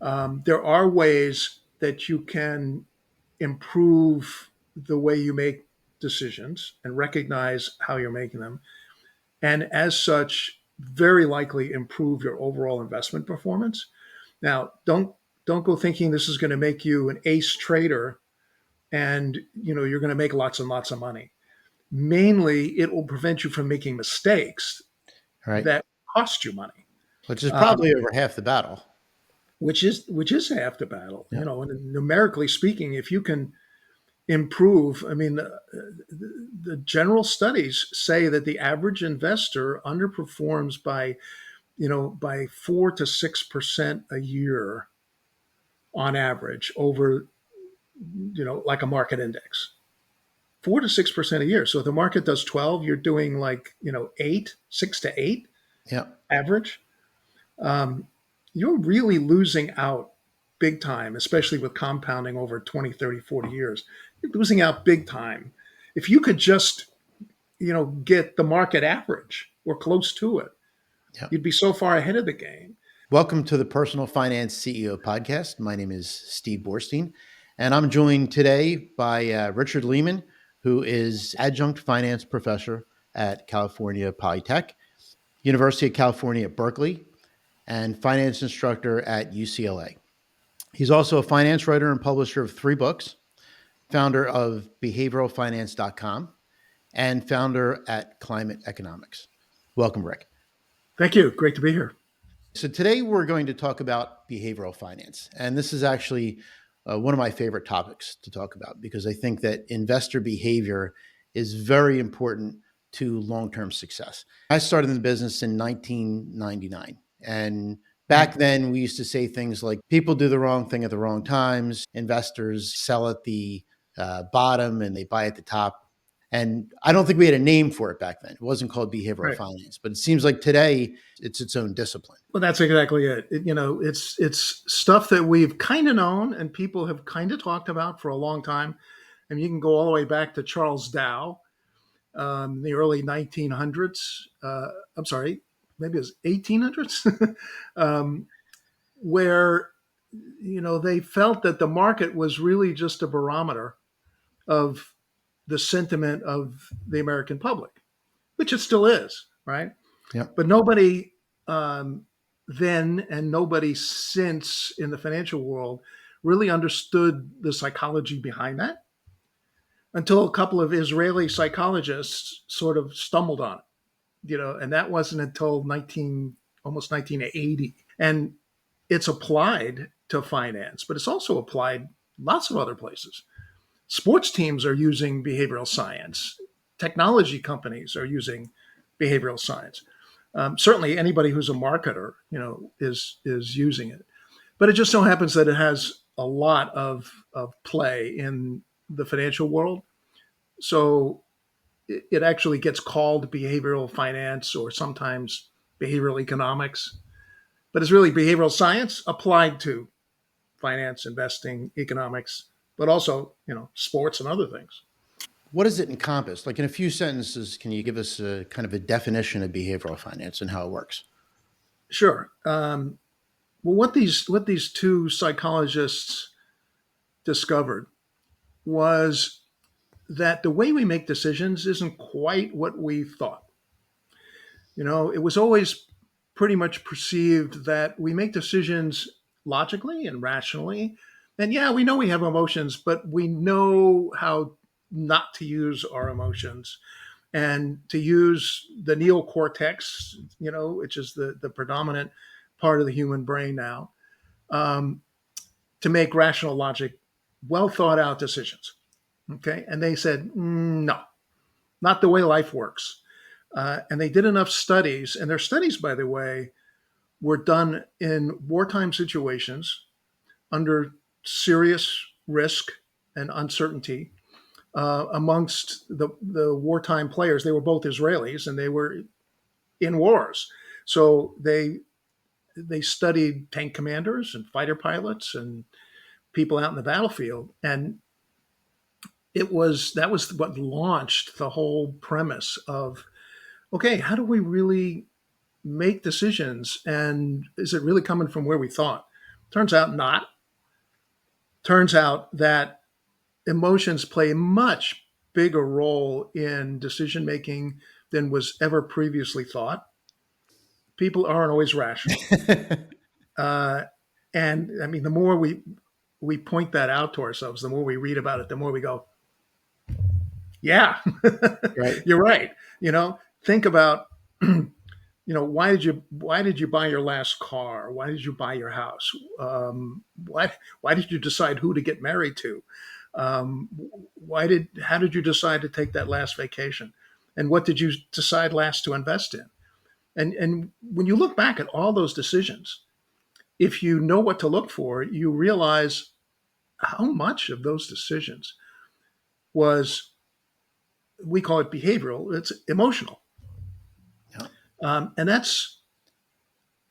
There are ways that you can improve the way you make decisions and recognize how you're making them, and as such, very likely improve your overall investment performance. Now, don't go thinking this is going to make you an ace trader and you're going to make lots and lots of money. Mainly, it will prevent you from making mistakes right? that cost you money, Which is um, probably over half the battle. which is half the battle. Yeah. And numerically speaking, if you can improve, I mean, the general studies say that the average investor underperforms by 4 to 6% a year on average over like a market index. 4 to 6% a year. So if the market does 12, you're doing like 8, 6 to 8 Yeah. average. Um, you're really losing out big time, especially with compounding over 20, 30, 40 years. You're losing out big time. If you could just get the market average or close to it, Yeah. you'd be so far ahead of the game. Welcome to the Personal Finance CEO podcast. My name is Steve Boorstein, and I'm joined today by Richard Lehman, who is adjunct finance professor at California Polytech, University of California at Berkeley, and finance instructor at UCLA. He's also a finance writer and publisher of 3 books, founder of behavioralfinance.com, and founder at Climate Economics. Welcome, Rick. Thank you. Great to be here. So today we're going to talk about behavioral finance. And this is actually one of my favorite topics to talk about because I think that investor behavior is very important to long-term success. I started in the business in 1999. And back then we used to say things like people do the wrong thing at the wrong times. Investors sell at the bottom and they buy at the top. And I don't think we had a name for it back then. It wasn't called behavioral Right. finance, but it seems like today it's its own discipline. Well, that's exactly it. It's stuff that we've kind of known and people have kind of talked about for a long time. And you can go all the way back to Charles Dow, the early 1900s. I'm sorry, maybe it was 1800s, um, where they felt that the market was really just a barometer of the sentiment of the American public, which it still is, right? Yeah. But nobody then and nobody since in the financial world really understood the psychology behind that until a couple of Israeli psychologists sort of stumbled on it, and that wasn't until almost 1980. And it's applied to finance, but it's also applied lots of other places. Sports teams are using behavioral science. Technology companies are using behavioral science. Certainly, anybody who's a marketer, is using it. But it just so happens that it has a lot of play in the financial world. So it actually gets called behavioral finance or sometimes behavioral economics, but it's really behavioral science applied to finance, investing, economics, but also sports and other things. What does it encompass? Like in a few sentences, can you give us a kind of a definition of behavioral finance and how it works? Sure. Well, what these two psychologists discovered was that the way we make decisions isn't quite what we thought. It was always pretty much perceived that we make decisions logically and rationally. And yeah, we know we have emotions, but we know how not to use our emotions and to use the neocortex, which is the predominant part of the human brain now, um, to make rational logic, well thought out decisions. Okay. And they said, no, not the way life works. And they did enough studies, and their studies, by the way, were done in wartime situations under serious risk and uncertainty amongst the wartime players. They were both Israelis and they were in wars. So they studied tank commanders and fighter pilots and people out in the battlefield. And that was what launched the whole premise of, okay, how do we really make decisions, and is it really coming from where we thought? Turns out not. Turns out that emotions play a much bigger role in decision making than was ever previously thought. People aren't always rational. Uh, and I mean, the more we point that out to ourselves, the more we read about it, the more we go, yeah, Right. you're right. Think about, why did you buy your last car? Why did you buy your house? Why did you decide who to get married to? How did you decide to take that last vacation? And what did you decide last to invest in? And when you look back at all those decisions, if you know what to look for, you realize how much of those decisions was, we call it behavioral, it's emotional. Yeah. And that's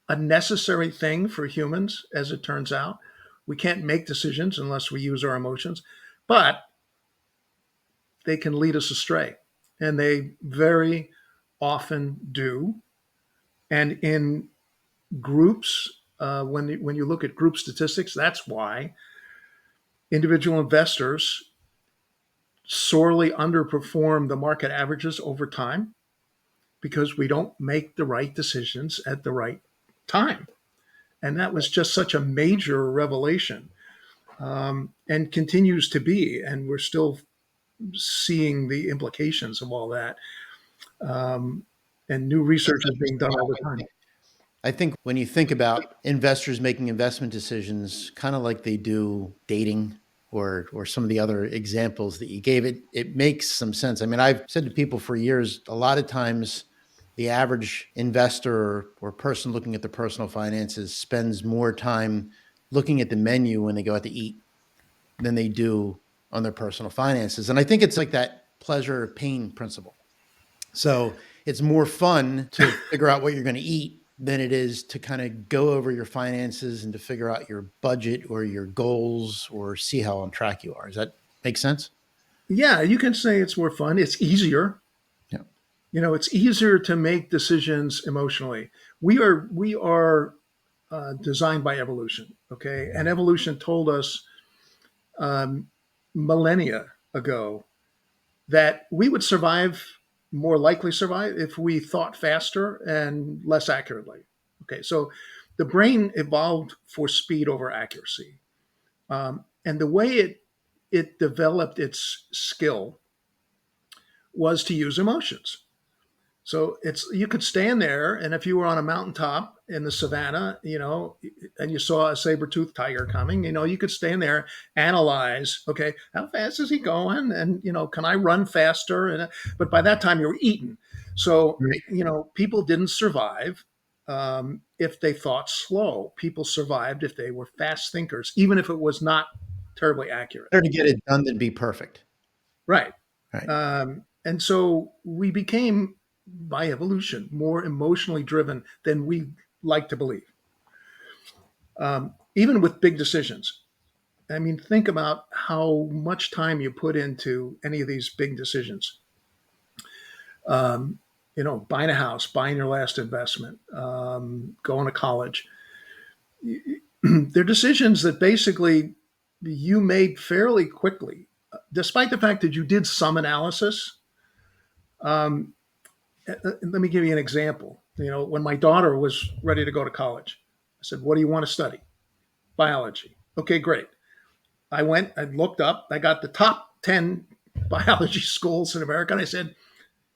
a necessary thing for humans, as it turns out. We can't make decisions unless we use our emotions, but they can lead us astray. And they very often do. And in groups, when you look at group statistics, that's why individual investors sorely underperform the market averages over time, because we don't make the right decisions at the right time. And that was just such a major revelation, and continues to be. And we're still seeing the implications of all that. Um, and new research is being done all the time. I think when you think about investors making investment decisions, kind of like they do dating or some of the other examples that you gave, it makes some sense. I mean, I've said to people for years, a lot of times the average investor or person looking at their personal finances spends more time looking at the menu when they go out to eat than they do on their personal finances. And I think it's like that pleasure pain principle. So it's more fun to figure out what you're going to eat than it is to kind of go over your finances and to figure out your budget or your goals or see how on track you are. Does that make sense? Yeah, you can say it's more fun. It's easier. Yeah. It's easier to make decisions emotionally. We are designed by evolution, okay? And evolution told us, um, millennia ago, that we would more likely survive, if we thought faster and less accurately. Okay, so the brain evolved for speed over accuracy, and the way it developed its skill was to use emotions. So you could stand there, and if you were on a mountaintop in the savannah, and you saw a saber-toothed tiger coming, you could stand there, analyze, okay, how fast is he going, and can I run faster? But by that time, you were eaten. So Right. people didn't survive, if they thought slow. People survived if they were fast thinkers, even if it was not terribly accurate. Better to get it done than be perfect. Right. Right. And so we became, by evolution, more emotionally driven than we like to believe. Even with big decisions. I mean, think about how much time you put into any of these big decisions. Um, buying a house, buying your last investment, going to college. They're decisions that basically you made fairly quickly, despite the fact that you did some analysis. Um, Let me give you an example. When my daughter was ready to go to college, I said, "What do you want to study?" Biology. Okay, great. I went, I looked up, I got the top 10 biology schools in America, and I said,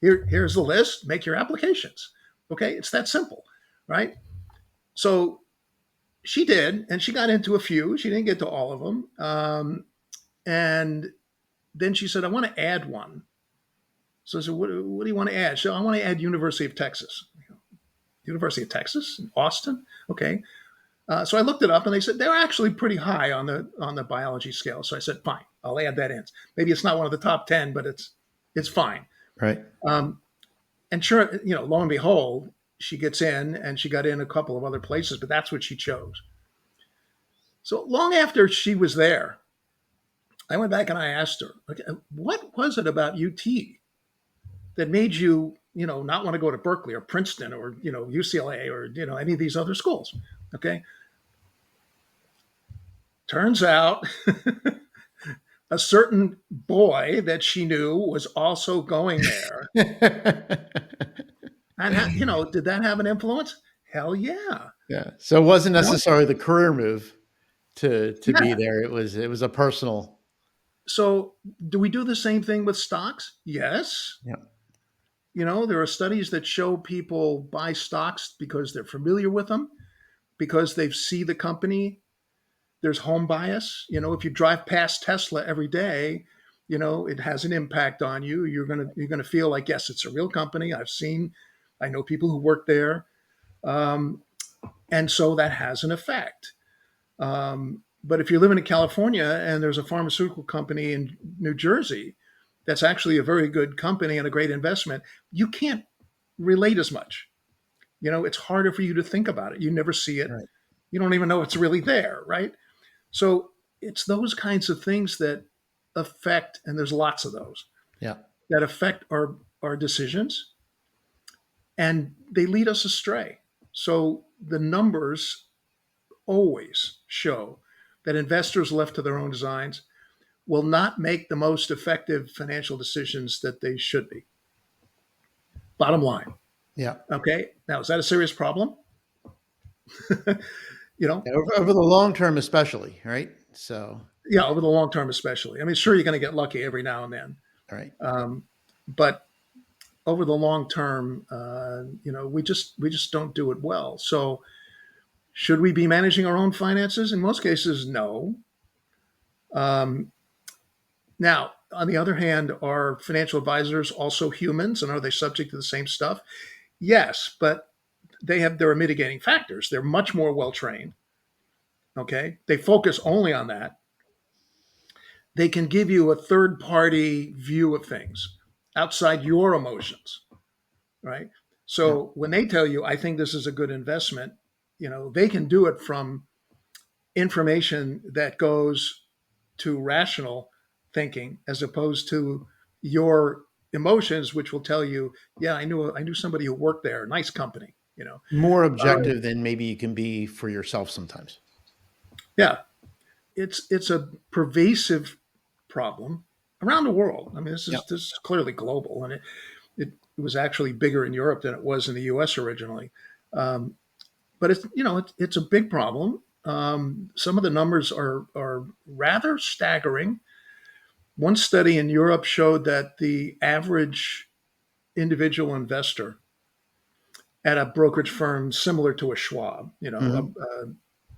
here's the list, make your applications. Okay, it's that simple, right? So she did, and she got into a few. She didn't get to all of them. And then she said, I want to add one. So I said, what do you want to add? So I want to add University of Texas. University of Texas in Austin? Okay. So I looked it up, and they said they're actually pretty high on the biology scale. So I said, fine, I'll add that in. Maybe it's not one of the top 10, but it's fine. Right. Um, and sure, lo and behold, she gets in, and she got in a couple of other places, but that's what she chose. So long after she was there, I went back and I asked her, okay, what was it about UT that made you, not want to go to Berkeley or Princeton or, UCLA or, any of these other schools? Okay. Turns out a certain boy that she knew was also going there. And, did that have an influence? Hell yeah. Yeah. So it wasn't You know? necessarily the career move to be Yeah. there. It was a personal. So do we do the same thing with stocks? Yes. Yeah. There are studies that show people buy stocks because they're familiar with them, because they see the company. There's home bias. If you drive past Tesla every day, it has an impact on you. You're gonna feel like, yes, it's a real company. I know people who work there, and so that has an effect. But if you're living in California and there's a pharmaceutical company in New Jersey that's actually a very good company and a great investment, you can't relate as much. It's harder for you to think about it. You never see it. Right. You don't even know it's really there, right? So it's those kinds of things that affect, and there's lots of those Yeah. that affect our decisions, and they lead us astray. So the numbers always show that investors left to their own designs will not make the most effective financial decisions that they should be. Bottom line. Yeah. Okay. Now, is that a serious problem? you know, Yeah, over the long term, especially, right? So, yeah, over the long term, especially. I mean, sure, you're going to get lucky every now and then, all right. but over the long term, we just don't do it well. So, should we be managing our own finances? In most cases, no. Um, Now, on the other hand, are financial advisors also humans, and are they subject to the same stuff? Yes, but there are mitigating factors. They're much more well trained. Okay, they focus only on that. They can give you a third party view of things outside your emotions, right? Yeah. So when they tell you, I think this is a good investment, they can do it from information that goes to rational thinking as opposed to your emotions, which will tell you, yeah, I knew somebody who worked there, nice company. More Uh, objective than maybe you can be for yourself sometimes. yeah, it's a pervasive problem around the world. I mean, this Yeah. is this is clearly global, and it was actually bigger in Europe than it was in the U.S. originally. Um, but it's a big problem. Some of the numbers are rather staggering. One study in Europe showed that the average individual investor at a brokerage firm similar to a Schwab, Hmm. a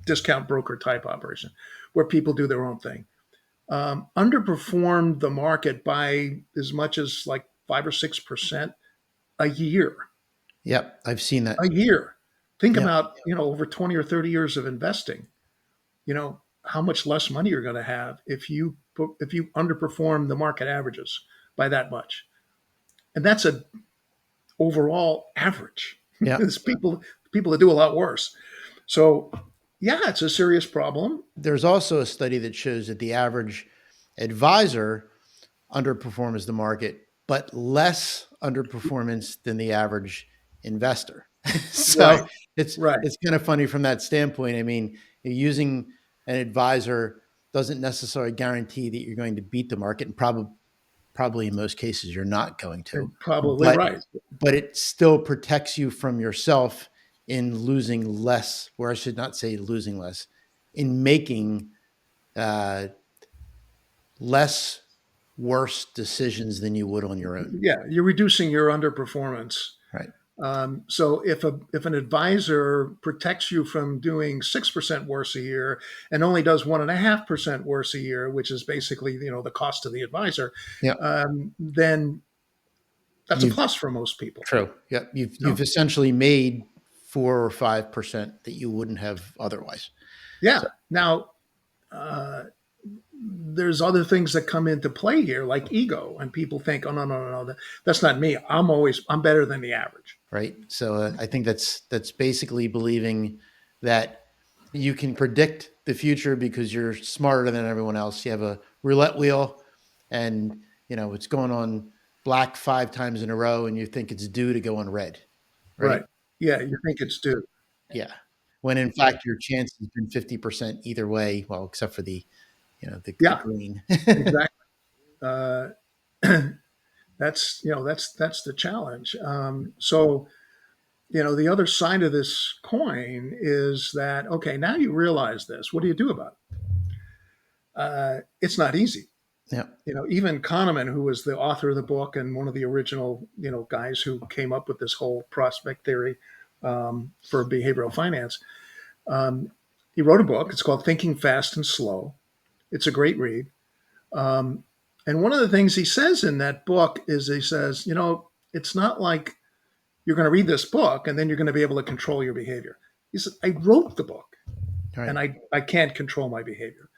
discount broker type operation, where people do their own thing, underperformed the market by as much as like 5 or 6% a year. Yep. I've seen A that. year. Think Yep. about over 20 or 30 years of investing. How much less money you're going to have if you underperform the market averages by that much, and that's a overall average. Yeah. There's people that do a lot worse. So, yeah, it's a serious problem. There's also a study that shows that the average advisor underperforms the market, but less underperformance than the average investor. Right, So it's right. it's kind of funny from that standpoint. I mean, using an advisor doesn't necessarily guarantee that you're going to beat the market, and probably in most cases you're not going to. And probably But right. it still protects you from yourself in losing less, or I should not say losing less, in making uh, less worse decisions than you would on your own. Yeah, you're reducing your underperformance. Right. So if an advisor protects you from doing 6% worse a year and only does 1.5% worse a year, which is basically the cost of the advisor, Yeah. then that's a You've plus for most people. true. Yep. You've No. essentially made 4 or 5% that you wouldn't have otherwise. So Yeah. Now, uh, there's other things that come into play here, like ego, and people think, oh no, no, no, no, that's not me. I'm better than the average. right. So I think that's basically believing that you can predict the future because you're smarter than everyone else. You have a roulette wheel, and it's going on black 5 times in a row, and you think it's due to go on red, right? Right. Yeah, you think it's due. Yeah. when in fact your chance has been 50% either way, well, except for the Yeah, green. exactly. Uh, that's the challenge. So the other side of this coin is that, okay, now you realize this. What do you do about it? It's not easy. Yeah. Even Kahneman, who was the author of the book and one of the original, guys who came up with this whole prospect theory for behavioral finance, um, he wrote a book. It's called Thinking Fast and Slow. It's a great read. Um, and one of the things he says in that book is he says, it's not like you're going to read this book and then you're going to be able to control your behavior. He said, I wrote the book Right. and I can't control my behavior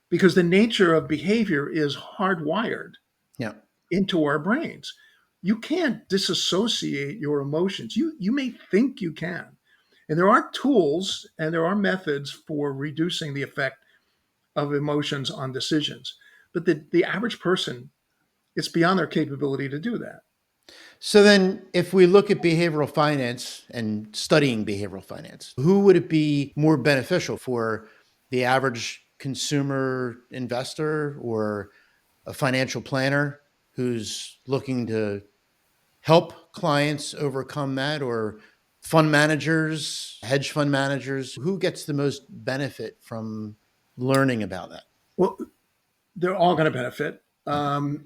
because the nature of behavior is hardwired Yeah. into our brains. You can't disassociate your emotions. You may think you can. And there are tools and there are methods for reducing the effect of emotions on decisions. But the average person, it's beyond their capability to do that. So then, if we look at behavioral finance and studying behavioral finance, who would it be more beneficial for, the average consumer investor or a financial planner who's looking to help clients overcome that, or fund managers, hedge fund managers? Who gets the most benefit from learning about that? Well, they're all going to benefit.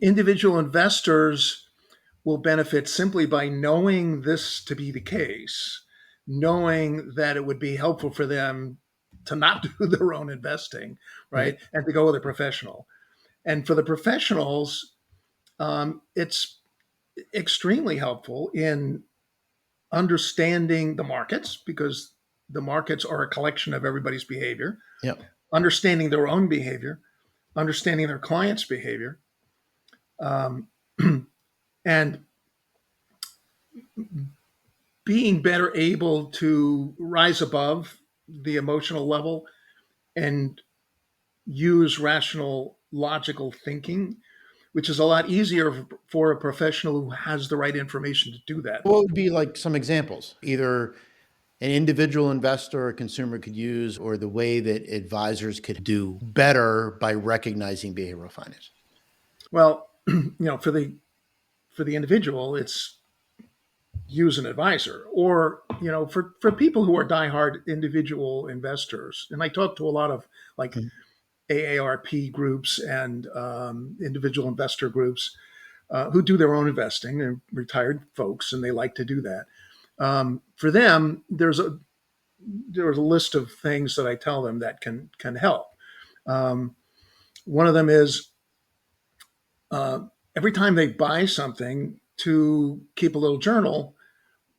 Individual investors will benefit simply by knowing this to be the case, knowing that it would be helpful for them to not do their own investing, Right. right? And to go with a professional. And for the professionals, it's extremely helpful in understanding the markets because the markets are a collection of everybody's behavior, Yep. understanding their own behavior, understanding their clients' behavior, um, and being better able to rise above the emotional level and use rational, logical thinking, which is a lot easier for a professional who has the right information to do that. What would be like some examples, either an individual investor or consumer could use, or the way that advisors could do better by recognizing behavioral finance? Well, for the individual, it's use an advisor, or for people who are diehard individual investors. And I talk to a lot of like Mhm. AARP groups and individual investor groups who do their own investing. They're retired folks, and they like to do that. For them, there's a list of things that I tell them that can help. Um, One of them is uh, every time they buy something to keep a little journal,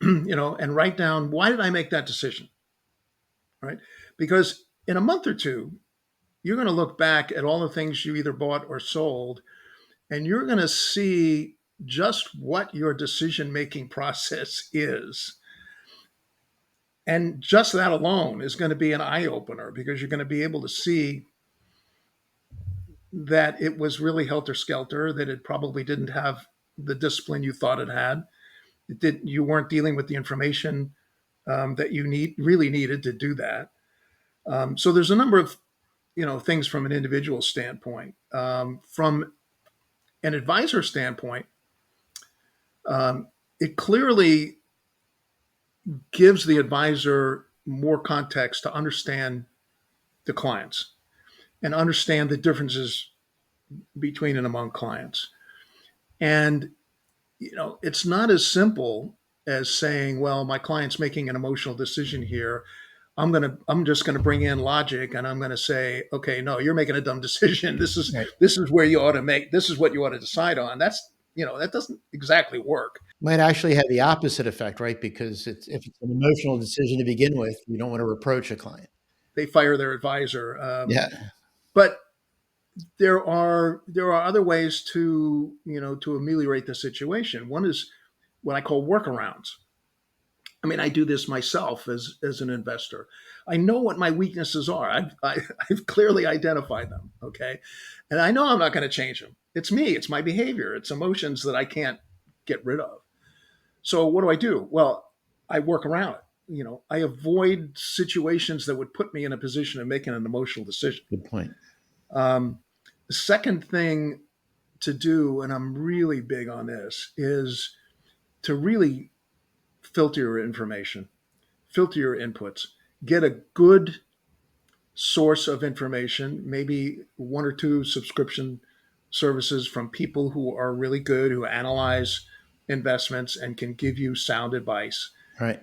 and write down why did I make that decision, right? Because in a month or two, you're going to look back at all the things you either bought or sold, and you're going to see just what your decision making process is. And just that alone is going to be an eye opener because you're going to be able to see that it was really helter skelter, that it probably didn't have the discipline you thought it had. You weren't dealing with the information that you really needed to do that. So there's a number of things from an individual standpoint. From an advisor standpoint, it clearly gives the advisor more context to understand the clients and understand the differences between and among clients. And it's not as simple as saying, well, my client's making an emotional decision here. I'm just gonna bring in logic and I'm gonna say, okay, no, you're making a dumb decision. Right. This is where you ought to make this is what you ought to decide on. That doesn't exactly work. Might actually have the opposite effect, right? Because if it's an emotional decision to begin with, you don't want to reproach a client. They fire their advisor. Yeah. But there are other ways to ameliorate the situation. One is what I call workarounds. I mean, I do this myself as an investor. I know what my weaknesses are. I've clearly identified them. Okay, and I know I'm not going to change them. It's me. It's my behavior. It's emotions that I can't get rid of. So what do? Well, I work around it. I avoid situations that would put me in a position of making an emotional decision. Good point. Um, the second thing to do, and I'm really big on this, is to really filter your information, filter your inputs, get a good source of information, maybe one or two subscription services from people who are really good, who analyze investments and can give you sound advice. Right.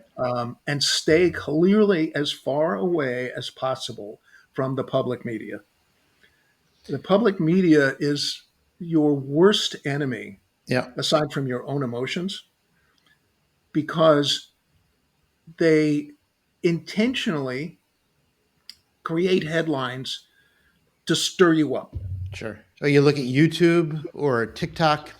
And stay clearly as far away as possible from the public media. The public media is your worst enemy, Yeah. aside from your own emotions, because they intentionally create headlines to stir you up. Sure. So you look at YouTube or TikTok,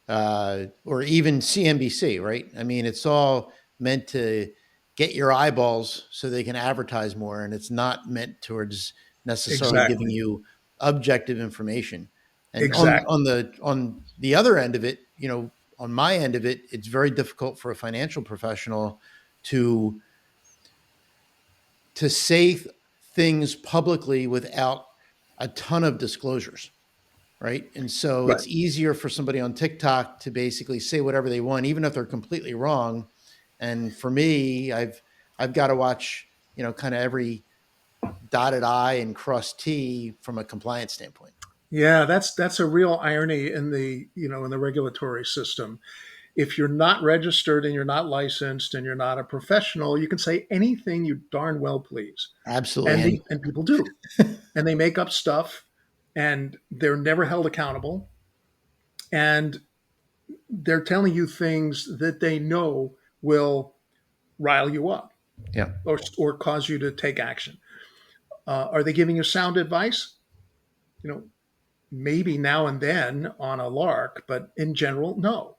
or even CNBC, right? I mean, it's all meant to get your eyeballs so they can advertise more, and it's not meant towards necessarily giving Exactly. you objective information. And Exactly. on the other end of it, on my end of it, it's very difficult for a financial professional to say things publicly without a ton of disclosures, right? And so Right. it's easier for somebody on TikTok to basically say whatever they want, even if they're completely wrong. And for me, I've got to watch, kind of every dotted I and crossed T from a compliance standpoint. Yeah, that's a real irony in the regulatory system. If you're not registered and you're not licensed and you're not a professional, you can say anything you darn well please. Absolutely. And people do. And they make up stuff and they're never held accountable and they're telling you things that they know will rile you up Yeah. or cause you to take action. Are they giving you sound advice? You know, maybe now and then on a lark, but in general, no.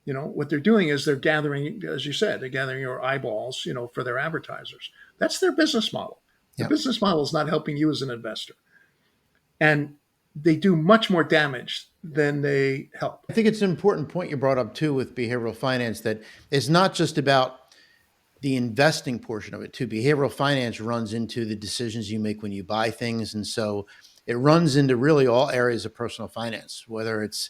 What they're doing is they're gathering, as you said, they're gathering your eyeballs, for their advertisers. That's their business model. The Yeah. business model is not helping you as an investor. And they do much more damage than they help. I think it's an important point you brought up too with behavioral finance, that it's not just about the investing portion of it too. Behavioral finance runs into the decisions you make when you buy things. And so it runs into really all areas of personal finance, whether it's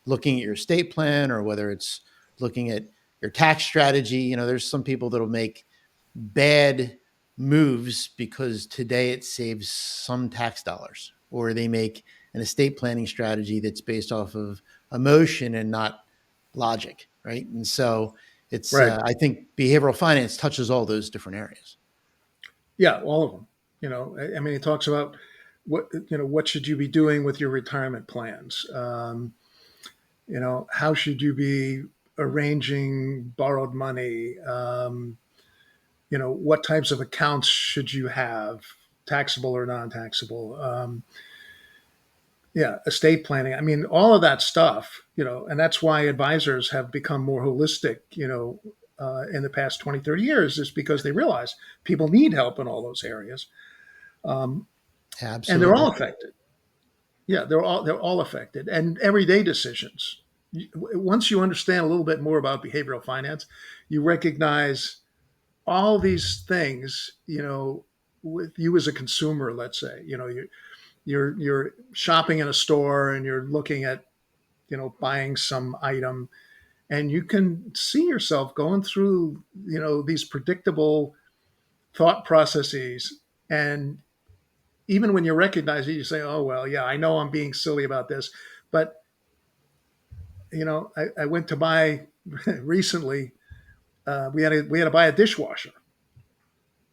looking at your estate plan or whether it's looking at your tax strategy. There's some people that'll make bad moves because today it saves some tax dollars, or they make an estate planning strategy that's based off of emotion and not logic, right? And so it's Right. I think behavioral finance touches all those different areas. Yeah, all of them. I mean, it talks about what should you be doing with your retirement plans? How should you be arranging borrowed money? What types of accounts should you have, taxable or non-taxable? Yeah, estate planning. I mean, all of that stuff, and that's why advisors have become more holistic, in the past 20, 30 years, is because they realize people need help in all those areas. Um, and they're Absolutely. all affected. Yeah, they're all affected. And everyday decisions. Once you understand a little bit more about behavioral finance, you recognize all these things, with you as a consumer, let's say, you're shopping in a store and you're looking at, buying some item and you can see yourself going through, these predictable thought processes. And even when you recognize it, you say, oh, well, yeah, I know I'm being silly about this. But, I went to buy recently, we had to buy a dishwasher.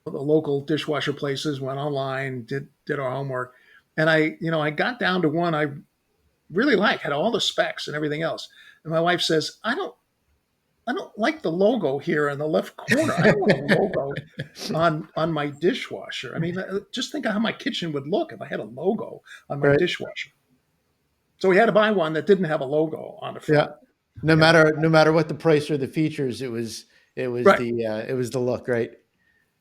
The local dishwasher places went online, did our homework. And I got down to one I really like, had all the specs and everything else. And my wife says, I don't like the logo here in the left corner. I don't want a logo on my dishwasher. I mean, just think of how my kitchen would look if I had a logo on my Right. dishwasher. So we had to buy one that didn't have a logo on the Yeah. front. No You know, matter no matter what the price or the features, right? it was the look, right?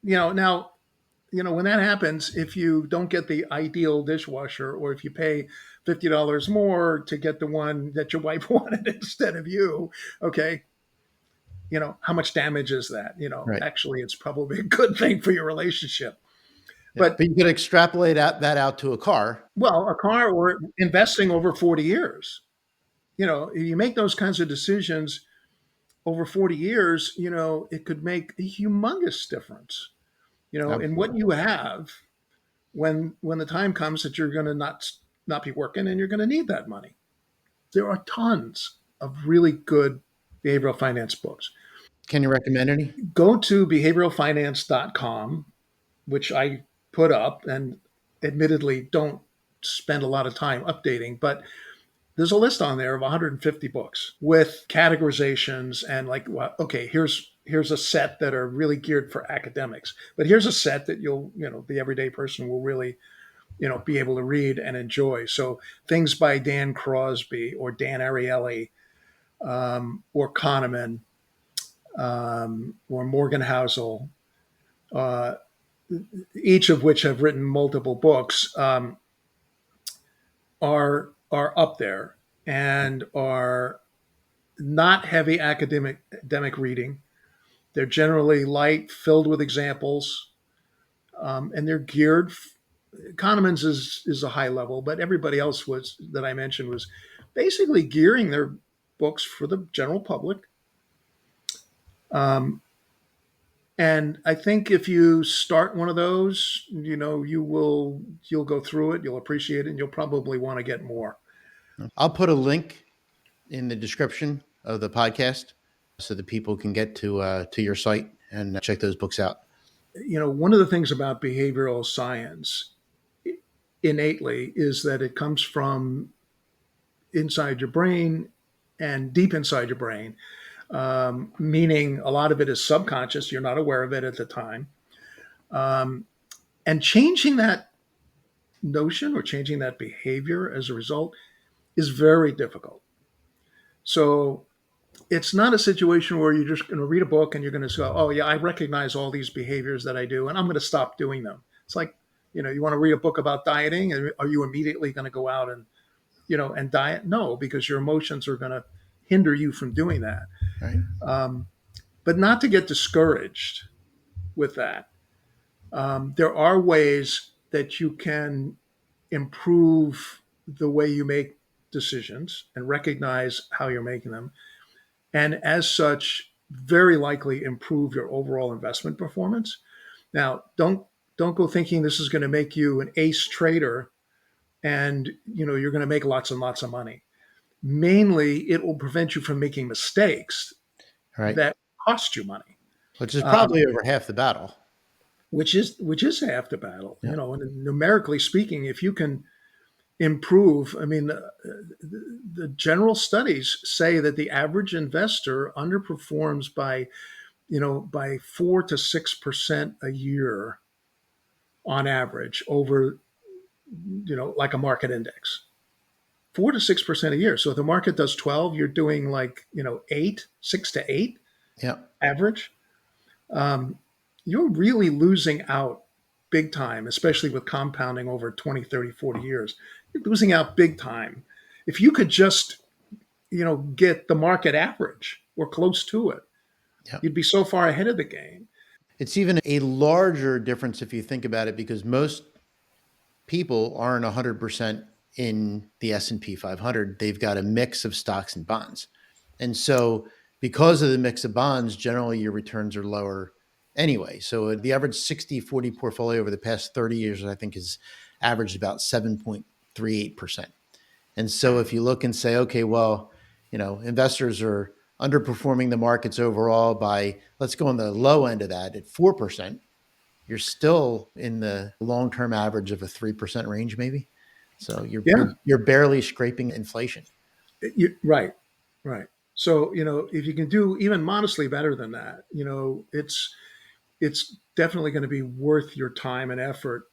Now, when that happens, if you don't get the ideal dishwasher, or if you pay $50 more to get the one that your wife wanted instead of you, okay, how much damage is that? Right. Actually, it's probably a good thing for your relationship. Yeah. But But you could extrapolate that out to a car. well, a car or investing over 40 years, you make those kinds of decisions over 40 years, it could make a humongous difference, in what Absolutely. you have when the time comes that you're going to not be working and you're going to need that money. There are tons of really good behavioral finance books. Can you recommend any? Go to behavioralfinance.com, which I put up and admittedly don't spend a lot of time updating, but there's a list on there of 150 books with categorizations and like, well, okay, here's a set that are really geared for academics, but here's a set that the everyday person will really, be able to read and enjoy. So things by Dan Crosby or Dan Ariely, or Kahneman, or Morgan Housel, uh, each of which have written multiple books, are up there and are not heavy academic reading. They're generally light, filled with examples, and they're geared. Kahneman's is a high level, but everybody else was that I mentioned was basically gearing their books for the general public. Um, and I think if you start one of those, you'll go through it, you'll appreciate it, and you'll probably want to get more. I'll put a link in the description of the podcast so that people can get to your site and check those books out. One of the things about behavioral science innately is that it comes from inside your brain and deep inside your brain, meaning a lot of it is subconscious. You're not aware of it at the time. Um, and changing that notion or changing that behavior as a result is very difficult. So it's not a situation where you're just going to read a book and you're going to go, oh, yeah, I recognize all these behaviors that I do, and I'm going to stop doing them. It's like, you want to read a book about dieting, and are you immediately going to go out and diet? No, because your emotions are going to hinder you from doing that. Right. Um, but not to get discouraged with that. There are ways that you can improve the way you make decisions and recognize how you're making them. And as such, very likely improve your overall investment performance. Now, don't go thinking this is going to make you an ace trader and you're going to make lots and lots of money. Mainly, it will prevent you from making mistakes Right. that cost you money, Which is um, probably over half the battle. which is half the battle. Yeah. And numerically speaking, if you can improve, I mean, the general studies say that the average investor underperforms by 4 to 6% a year on average over like a market index. 4 to 6% a year. So if the market does 12, you're doing like 8, 6 to 8 Yeah. average. Um, you're really losing out big time, especially with compounding over 20, 30, 40 years. You're losing out big time. If you could just get the market average or close to it, Yeah. you'd be so far ahead of the game. It's even a larger difference if you think about it, because most people aren't 100% in the S&P 500. They've got a mix of stocks and bonds. And so because of the mix of bonds, generally your returns are lower anyway. So the average 60/40 portfolio over the past 30 years, I think, has averaged about 7.38%. And so if you look and say, okay, well, investors are underperforming the markets overall by, let's go on the low end of that at 4%, you're still in the long-term average of a 3% range, maybe. So you're Yeah, you're you're barely scraping inflation. right, right. So if you can do even modestly better than that, it's definitely going to be worth your time and effort,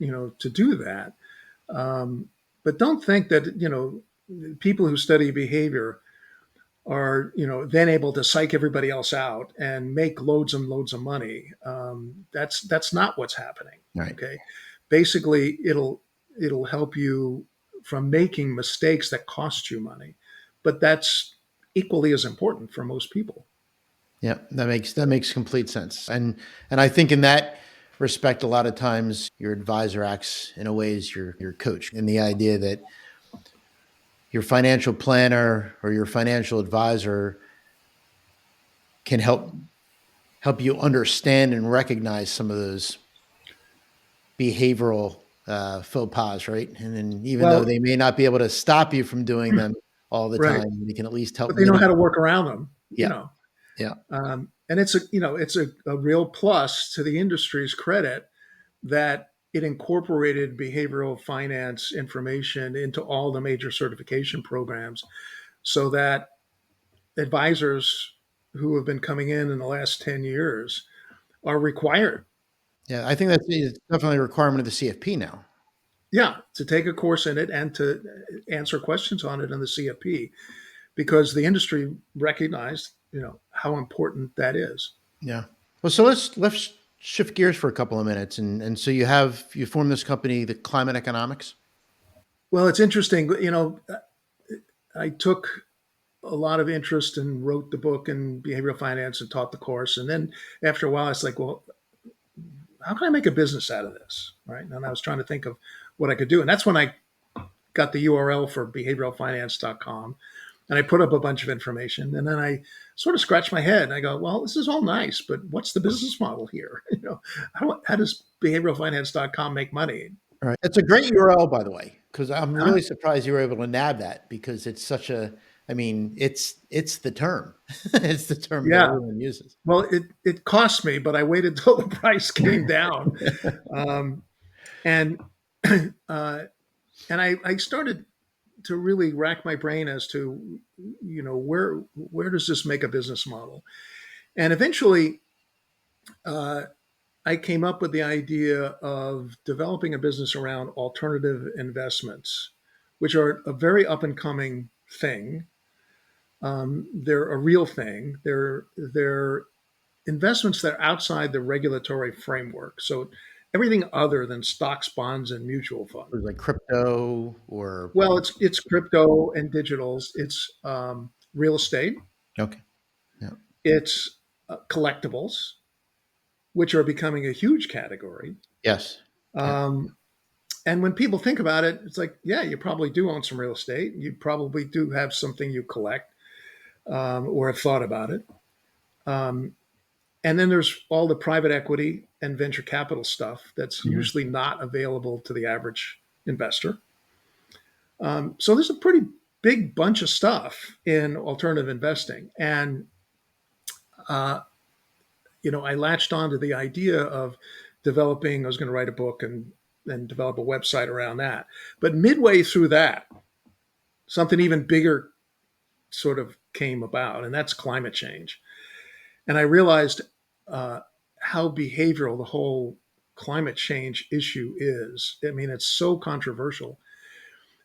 to do that. Um, but don't think that people who study behavior are then able to psych everybody else out and make loads and loads of money. That's not what's happening. Right. Okay, basically it'll help you from making mistakes that cost you money, but that's equally as important for most people. Yeah, that makes complete sense. And I think in that respect, a lot of times your advisor acts in a way as your coach, and the idea that your financial planner or your financial advisor can help you understand and recognize some of those behavioral faux pas, right? And then even though Well, they may not be able to stop you from doing them all the right, time, they can at least help but they know how mitigate. to work around them. Yeah, yeah, And it's a real plus to the industry's credit that it incorporated behavioral finance information into all the major certification programs, so that advisors who have been coming in the last 10 years are required, yeah. I think that's definitely a requirement of the CFP now. yeah, to take a course in it and to answer questions on it in the CFP, because the industry recognized, how important that is. Yeah. Well, so let's shift gears for a couple of minutes, and so you formed this company, the Climate Economics. Well, it's interesting. I took a lot of interest and wrote the book in behavioral finance and taught the course. And then after a while, it's like, well, how can I make a business out of this? Right. And I was trying to think of what I could do. And that's when I got the URL for behavioralfinance.com. And I put up a bunch of information. And then I sort of scratched my head and I go, well, this is all nice, but what's the business model here? How does behavioralfinance.com make money? All right. It's a great URL, by the way, because I'm Huh? really surprised you were able to nab that because it's such a. I mean, it's the term. It's the term that Yeah. everyone uses. Well, it cost me, but I waited till the price came down. Um, and uh, and I started to really rack my brain as to, where does this make a business model? And eventually, uh, I came up with the idea of developing a business around alternative investments, which are a very up and coming thing. They're a real thing. They're investments that are outside the regulatory framework. So everything other than stocks, bonds, and mutual It was funds. like crypto or Well, it's crypto and digitals. It's real estate. okay, yeah, It's collectibles, which are becoming a huge category. yes, yeah, Um, and when people think about it, it's like, yeah, you probably do own some real estate. You probably do have something you collect, or have thought about it. Um, and then there's all the private equity and venture capital stuff that's mhm, usually not available to the average investor. So there's a pretty big bunch of stuff in alternative investing. And uh, I latched onto the idea of developing. I was going to write a book and develop a website around that. But midway through that, something even bigger sort of came about, and that's climate change. And I realized uh, how behavioral the whole climate change issue is. I mean, it's so controversial,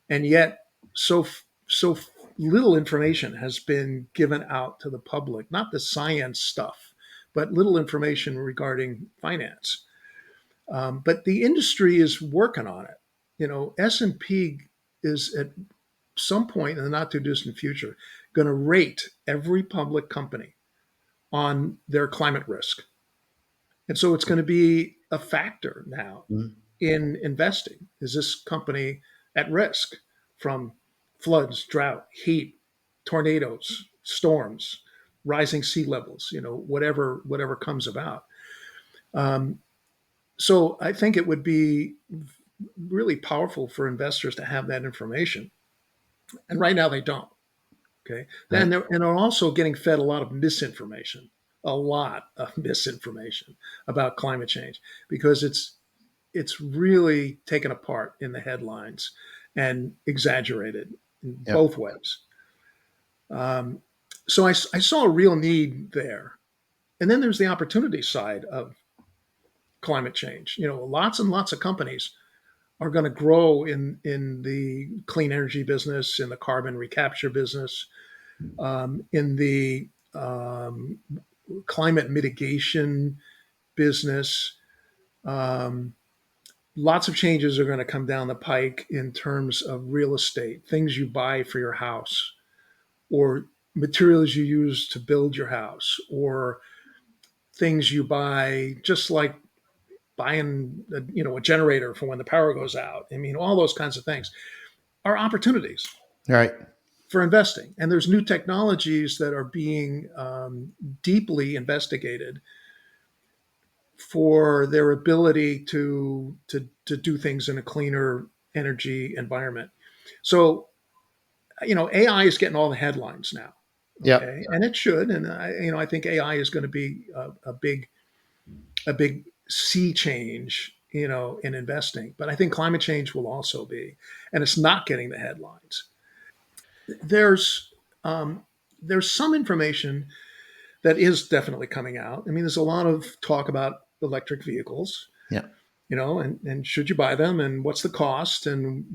and yet so little information has been given out to the public. Not the science stuff, but little information regarding finance. But the industry is working on it. S&P is at some point in the not too distant future going to rate every public company on their climate risk. And so it's going to be a factor now mhm, in investing. Is this company at risk from floods, drought, heat, tornadoes, storms, rising sea levels, whatever comes about? Um, so I think it would be really powerful for investors to have that information. And right now they don't. Okay. right, And they're also getting fed a lot of misinformation about climate change, because it's really taken apart in the headlines and exaggerated in yeah, both ways. Um, so I saw a real need there. And then there's the opportunity side of climate change. Lots and lots of companies are going to grow in the clean energy business, in the carbon recapture business, in the climate mitigation business. Um, Lots of changes are going to come down the pike in terms of real estate, things you buy for your house, or materials you use to build your house, or things you buy, just like buying a generator for when the power goes out. I mean, all those kinds of things are opportunities All right. for investing. And there's new technologies that are being deeply investigated for their ability to do things in a cleaner energy environment. So, AI is getting all the headlines now. Yep. Okay, and it should. And I think AI is going to be a big sea change, in investing. But I think climate change will also be, and it's not getting the headlines. There's um, there's some information that is definitely coming out. I mean, there's a lot of talk about electric vehicles, Yeah. and should you buy them, and what's the cost, and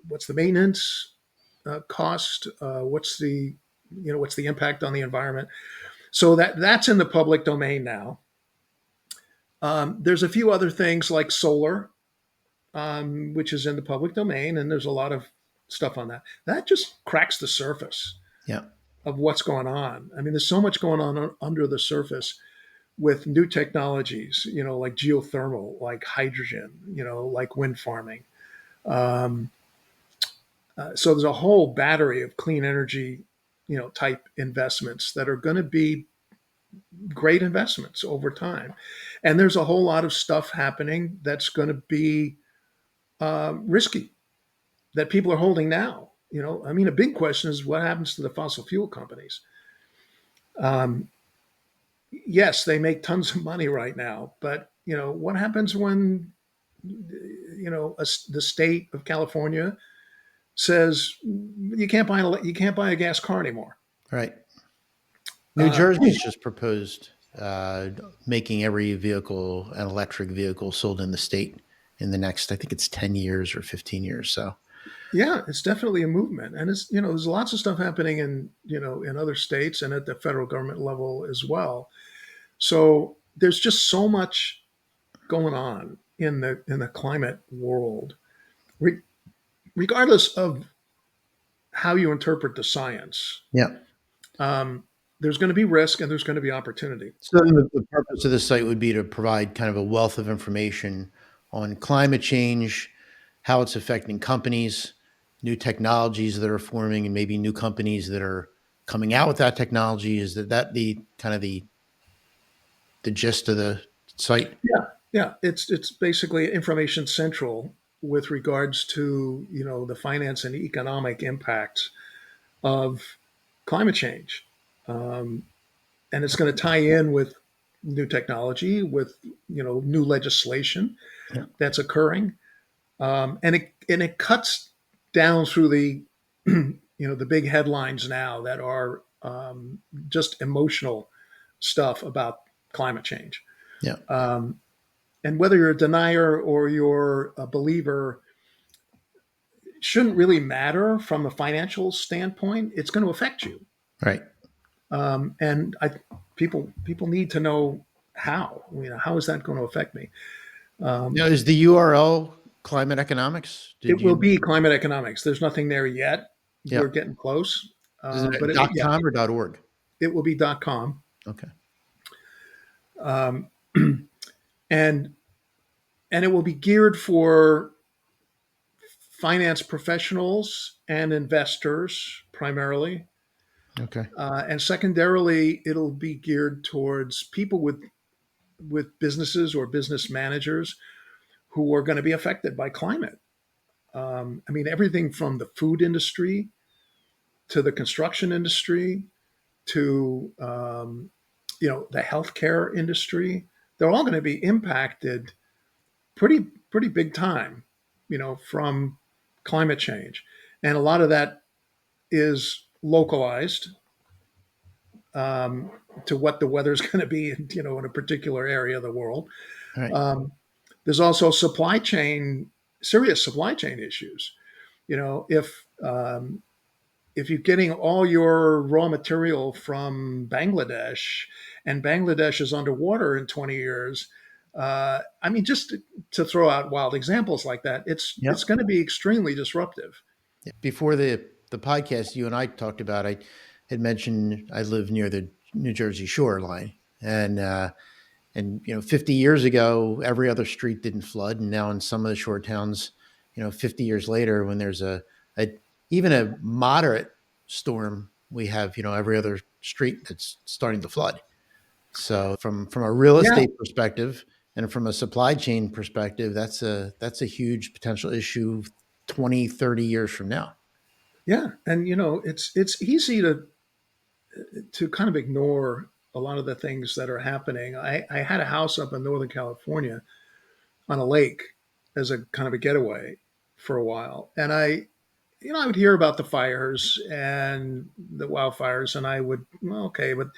what's the maintenance cost, what's the impact on the environment. So that's in the public domain now. There's a few other things like solar, which is in the public domain, and there's a lot of stuff on that. That just cracks the surface Yeah. of what's going on. I mean, there's so much going on under the surface with new technologies, like geothermal, like hydrogen, like wind farming. Um, so there's a whole battery of clean energy, type investments that are going to be great investments over time. And there's a whole lot of stuff happening that's going to be risky that people are holding now. I mean, a big question is what happens to the fossil fuel companies. Um, yes, they make tons of money right now, but what happens when the state of California says you can't buy a gas car anymore? All right. New Uh, Jersey's just proposed making every vehicle an electric vehicle sold in the state in the next, I think it's 10 years or 15 years. So, yeah, it's definitely a movement, and there's lots of stuff happening in other states and at the federal government level as well. So there's just so much going on in the climate world, Re- regardless of how you interpret the science. yeah. Um, there's going to be risk and there's going to be opportunity. So the purpose of the site would be to provide kind of a wealth of information on climate change, how it's affecting companies, new technologies that are forming, and maybe new companies that are coming out with that technology. Is that the kind of the gist of the site? Yeah, yeah. It's basically information central with regards to the finance and economic impacts of climate change, um, and it's going to tie in with new technology, with new legislation Yeah. that's occurring, and it cuts down through the the big headlines now that are just emotional stuff about climate change. Yeah. Um, and whether you're a denier or you're a believer shouldn't really matter from a financial standpoint. It's going to affect you, Right. and people need to know how. How is that going to affect me? Now, Um, is the URL climate economics? Did it will you? be climate economics. There's nothing there yet. Yeah. We're getting close, Isn't but it yeah, .com or .org? it will be .com, Okay. um, and and it will be geared for finance professionals and investors primarily. Okay. And secondarily, it'll be geared towards people with businesses or business managers who are going to be affected by climate. I mean, everything from the food industry to the construction industry to the healthcare industry. They're all going to be impacted pretty big time, from climate change, and a lot of that is localized um, to what the weather's going to be, in a particular area of the world. All right. Um, there's also serious supply chain issues. If you're getting all your raw material from Bangladesh, and Bangladesh is underwater in 20 years, I mean, just to throw out wild examples like that, it's Yep. going to be extremely disruptive. Before the podcast, you and I talked about. had mentioned I live near the New Jersey shoreline, and 50 years ago, every other street didn't flood, and now in some of the shore towns, 50 years later, when there's a even a moderate storm, we have every other street that's starting to flood. So from a real Yeah, estate perspective and from a supply chain perspective, that's a huge potential issue 20, 30 years from now. yeah, and it's easy to kind of ignore a lot of the things that are happening. I had a house up in Northern California on a lake as a kind of a getaway for a while, and I would hear about the fires and the wildfires, and I would, well, okay, but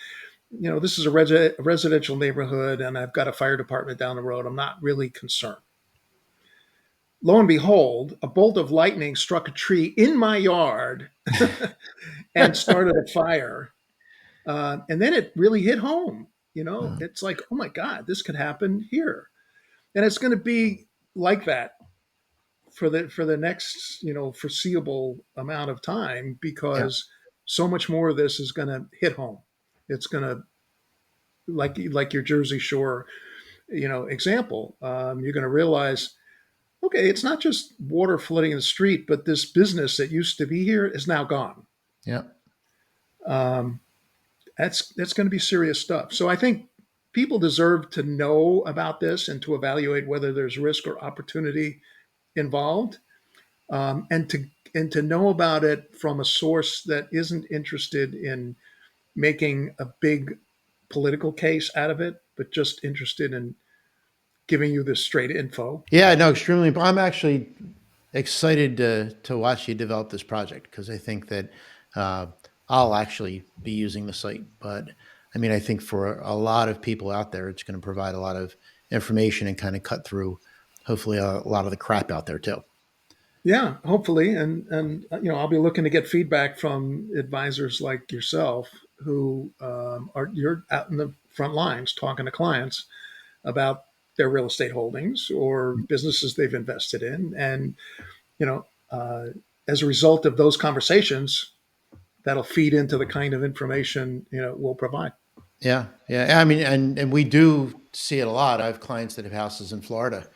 this is a residential neighborhood, and I've got a fire department down the road. I'm not really concerned. Lo and behold, a bolt of lightning struck a tree in my yard and started a fire. And then it really hit home. Uh, It's like, oh my God, this could happen here. And it's going to be like that for the next, foreseeable amount of time, yeah, because so much more of this is going to hit home. It's going to, like your Jersey Shore, example. You're going to realize, okay, it's not just water flooding in the street, but this business that used to be here is now gone. yeah, Um, that's going to be serious stuff. So I think people deserve to know about this and to evaluate whether there's risk or opportunity involved, and to know about it from a source that isn't interested in making a big political case out of it, but just interested in giving you the straight info. yeah. No, extremely. I'm actually excited to watch you develop this project because I think that uh, I'll actually be using the site. But I mean, I think for a lot of people out there, it's going to provide a lot of information and kind of cut through, hopefully, a lot of the crap out there too. Yeah, hopefully, and I'll be looking to get feedback from advisors like yourself who you're out in the front lines talking to clients about their real estate holdings or businesses they've invested in, and you know, uh, as a result of those conversations, that'll feed into the kind of information we'll provide. Yeah, yeah. I mean, and we do see it a lot. I have clients that have houses in Florida,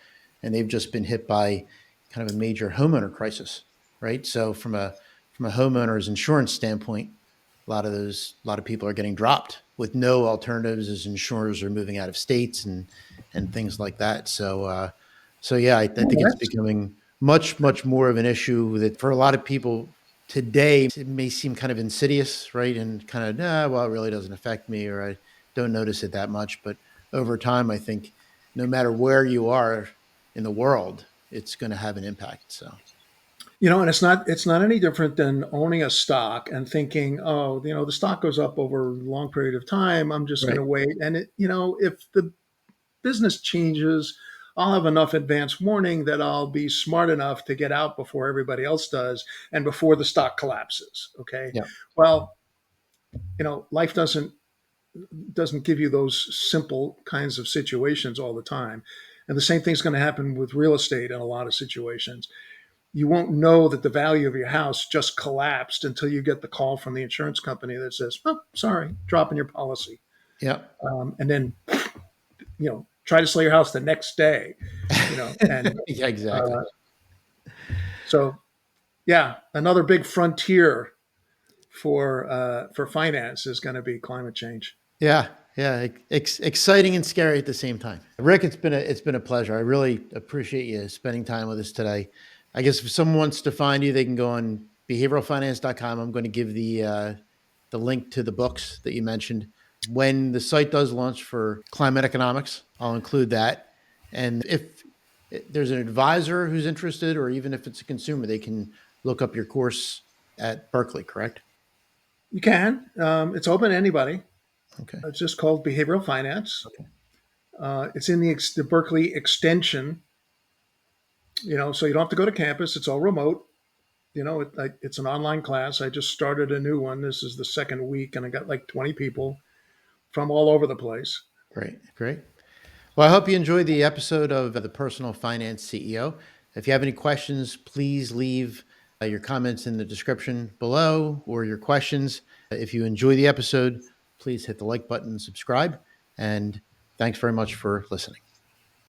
and they've just been hit by kind of a major homeowner crisis, right? So from a homeowner's insurance standpoint, a lot of people are getting dropped with no alternatives as insurers are moving out of states and things like that. So yeah, I think it's That's becoming much more of an issue that for a lot of people today it may seem kind of insidious, right? And kind of, well, it really doesn't affect me, or I don't notice it that much. But over time, I think no matter where you are in the world, it's going to have an impact. So and it's not any different than owning a stock and thinking, oh, the stock goes up over a long period of time. I'm just going right, to wait, and if the business changes, I'll have enough advance warning that I'll be smart enough to get out before everybody else does and before the stock collapses. Okay. yeah, Well, life doesn't give you those simple kinds of situations all the time. And the same thing's going to happen with real estate in a lot of situations. You won't know that the value of your house just collapsed until you get the call from the insurance company that says, "Oh, sorry, dropping your policy," yeah, and then try to sell your house the next day. And yeah, exactly. uh, so yeah, another big frontier for finance is going to be climate change. Yeah, yeah, exciting and scary at the same time. Rick, it's been a pleasure. I really appreciate you spending time with us today. I guess if someone wants to find you, they can go on behavioralfinance.com. I'm going to give the link to the books that you mentioned. When the site does launch for climate economics, I'll include that. And if there's an advisor who's interested, or even if it's a consumer, they can look up your course at Berkeley, correct? You can. It's open to anybody. Okay. It's just called behavioral finance. Okay. It's in the Berkeley extension. So you don't have to go to campus. It's all remote. It's an online class. I just started a new one. This is the second week, and I got like 20 people from all over the place. Great. Great. Well, I hope you enjoyed the episode of the Personal Finance CEO. If you have any questions, please leave your comments in the description below or your questions. If you enjoy the episode, please hit the like button, subscribe, and thanks very much for listening.